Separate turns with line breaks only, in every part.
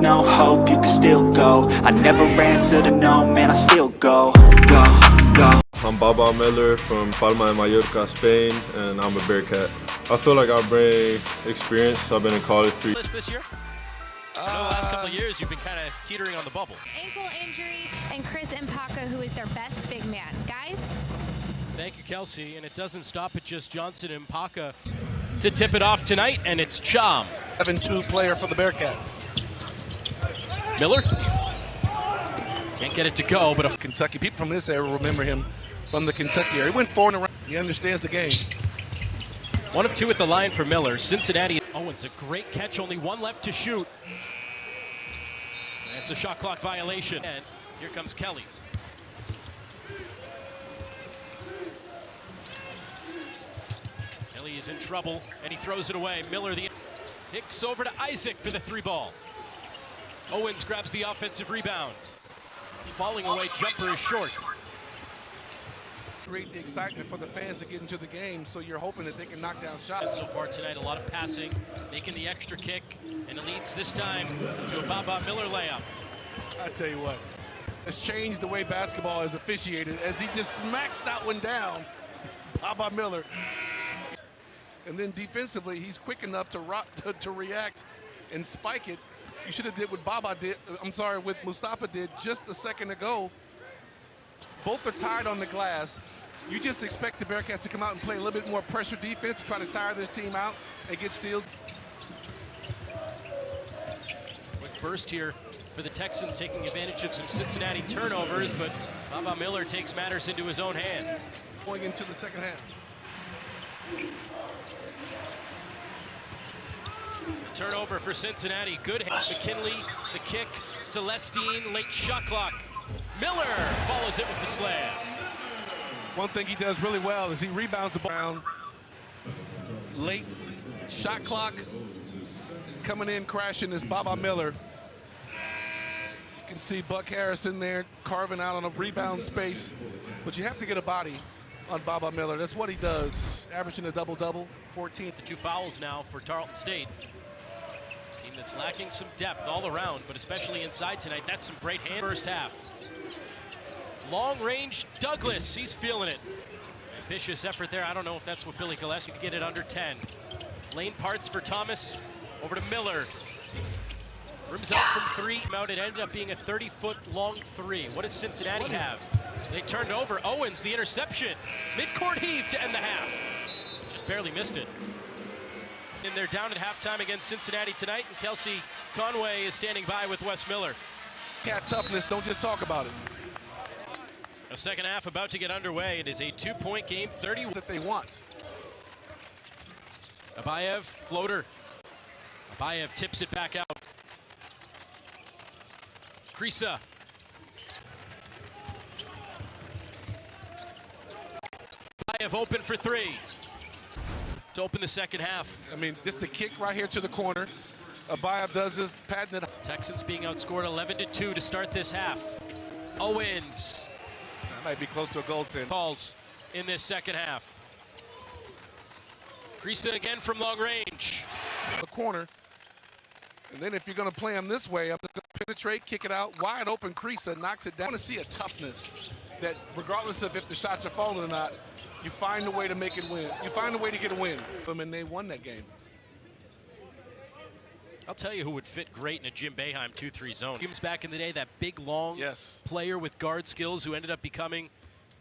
no hope, you can still go. I never answer to no, man, I still go.
I'm Baba Miller from Palma de Mallorca, Spain, and I'm a Bearcat. I feel like I bring experience. I've been in college
this year? I know the last couple of years you've been kind of teetering on the bubble.
Ankle injury, and Chris Mpaka, who is their best big man. Guys?
Thank you, Kelsey. And it doesn't stop at just Johnson and Mpaka to tip it off tonight, and it's Chom.
7-2 player for the Bearcats.
Miller. Can't get it to go, but
Kentucky. People from this era remember him from the Kentucky era. He went 4 in a round. He understands the game.
1 of 2 at the line for Miller. Cincinnati. Owens, a great catch, only 1 left to shoot. That's a shot clock violation. And here comes Kelly. Kelly is in trouble, and he throws it away. Miller, the Hicks over to Isaac for the 3 ball. Owens grabs the offensive rebound. Falling away jumper is short.
Create the excitement for the fans to get into the game, so you're hoping that they can knock down shots.
And so far tonight, a lot of passing, making the extra kick, and it leads this time to a Baba Miller layup.
I tell you what, it's changed the way basketball is officiated as he just smacks that one down. Baba Miller. And then defensively, he's quick enough to react and spike it. You should have did what Baba did, what Mustafa did just a second ago. Both are tied on the glass. You just expect the Bearcats to come out and play a little bit more pressure defense, try to tire this team out and get steals.
Quick burst here for the Texans, taking advantage of some Cincinnati turnovers, but Baba Miller takes matters into his own hands.
Going into the second half.
Turnover for Cincinnati. Good hit. McKinley, the kick. Celestine, late shot clock. Miller follows it with the slam.
One thing he does really well is he rebounds the ball. Late shot clock. Coming in crashing is Baba Miller. You can see Buck Harrison there carving out on a rebound space. But you have to get a body on Baba Miller. That's what he does. Averaging a double-double, 14.
The 2 fouls now for Tarleton State. Team that's lacking some depth all around, but especially inside tonight. That's some great hand first half. Long range Douglas, he's feeling it. Ambitious effort there. I don't know if that's what Billy Gillespie could get it under 10. Lane parts for Thomas. Over to Miller. Rims out from 3. It ended up being a 30-foot long 3. What does Cincinnati have? They turned over. Owens, the interception. Midcourt heave to end the half. Just barely missed it. And they're down at halftime against Cincinnati tonight, and Kelsey Conway is standing by with Wes Miller.
Cat toughness, don't just talk about it.
A second half about to get underway. It is a 2-point game, 30
that they want.
Abayev, floater. Abayev tips it back out. Krisa. Abayev open for 3. To open the second half.
I mean, just a kick right here to the corner. Abayev does this, patting it.
Texans being outscored 11-2 to start this half. Owens.
That might be close to a goaltend.
Calls in this second half. Krisa again from long range.
The corner. And then if you're going to play him this way, I'm just going to penetrate, kick it out. Wide open, Krisa knocks it down. I want to see a toughness that regardless of if the shots are falling or not, you find a way to make it win. You find a way to get a win. And they won that game.
I'll tell you who would fit great in a Jim Boeheim 2-3 zone. Games back in the day, that big, long player with guard skills who ended up becoming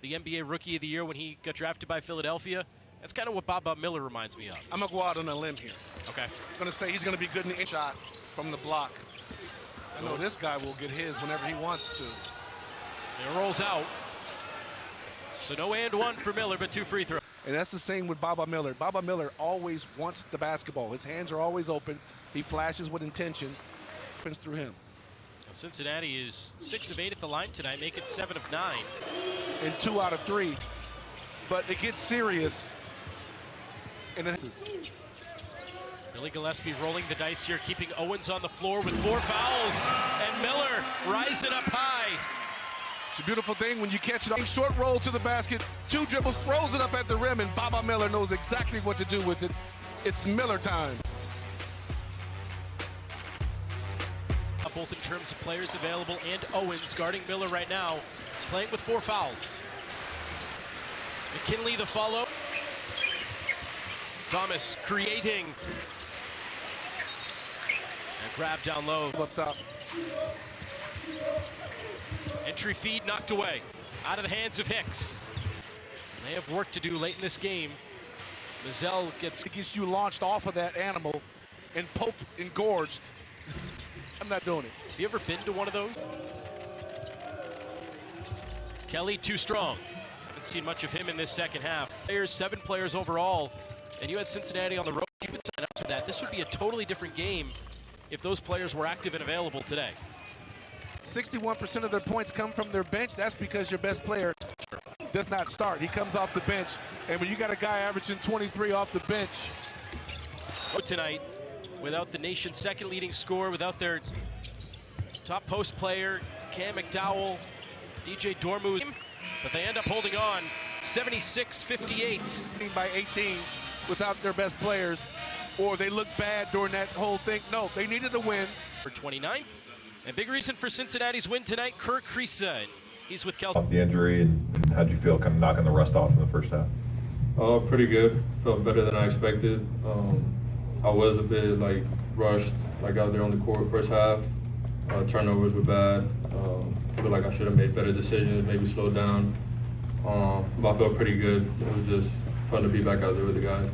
the NBA Rookie of the Year when he got drafted by Philadelphia. That's kind of what Baba Miller reminds me of.
I'm going to go out on a limb here.
Okay.
I'm going to say he's going to be good in the shot from the block. I know this guy will get his whenever he wants to.
It rolls out. So no and 1 for Miller, but 2 free throws.
And that's the same with Baba Miller. Baba Miller always wants the basketball. His hands are always open. He flashes with intention. Happens through him.
Cincinnati is 6 of 8 at the line tonight, make it 7 of 9.
And 2 out of 3. But it gets serious. And it's
Billy Gillespie rolling the dice here, keeping Owens on the floor with 4 fouls. And Miller rising up high.
It's a beautiful thing when you catch it up. Short roll to the basket, 2 dribbles, throws it up at the rim, and Baba Miller knows exactly what to do with it. It's Miller time.
both in terms of players available and Owens guarding Miller right now, playing with 4 fouls. McKinley the follow. Thomas creating. And grab down low.
Up top.
Entry feed knocked away. Out of the hands of Hicks. They have work to do late in this game. Mazzell gets
You launched off of that animal and poked and gorged. I'm not doing it.
Have you ever been to one of those? Kelly too strong. Haven't seen much of him in this second half. 7 players overall, and you had Cincinnati on the road. You would sign up for that. This would be a totally different game if those players were active and available today.
61% of their points come from their bench. That's because your best player does not start. He comes off the bench, and when you got a guy averaging 23 off the bench.
Tonight, without the nation's second leading scorer, without their top post player, Cam McDowell, DJ Dormu, but they end up holding on 76-58.
By 18 without their best players, or they look bad during that whole thing. No, they needed to win.
For 29th, and big reason for Cincinnati's win tonight, Kirk Kriisa. He's with Kelsey.
Off the injury, and how'd you feel kind of knocking the rust off in the first half?
Pretty good. Felt better than I expected. I was a bit rushed, out there on the court first half. Turnovers were bad. Feel like I should have made better decisions, maybe slowed down. But I felt pretty good. It was just fun to be back out there with the guys.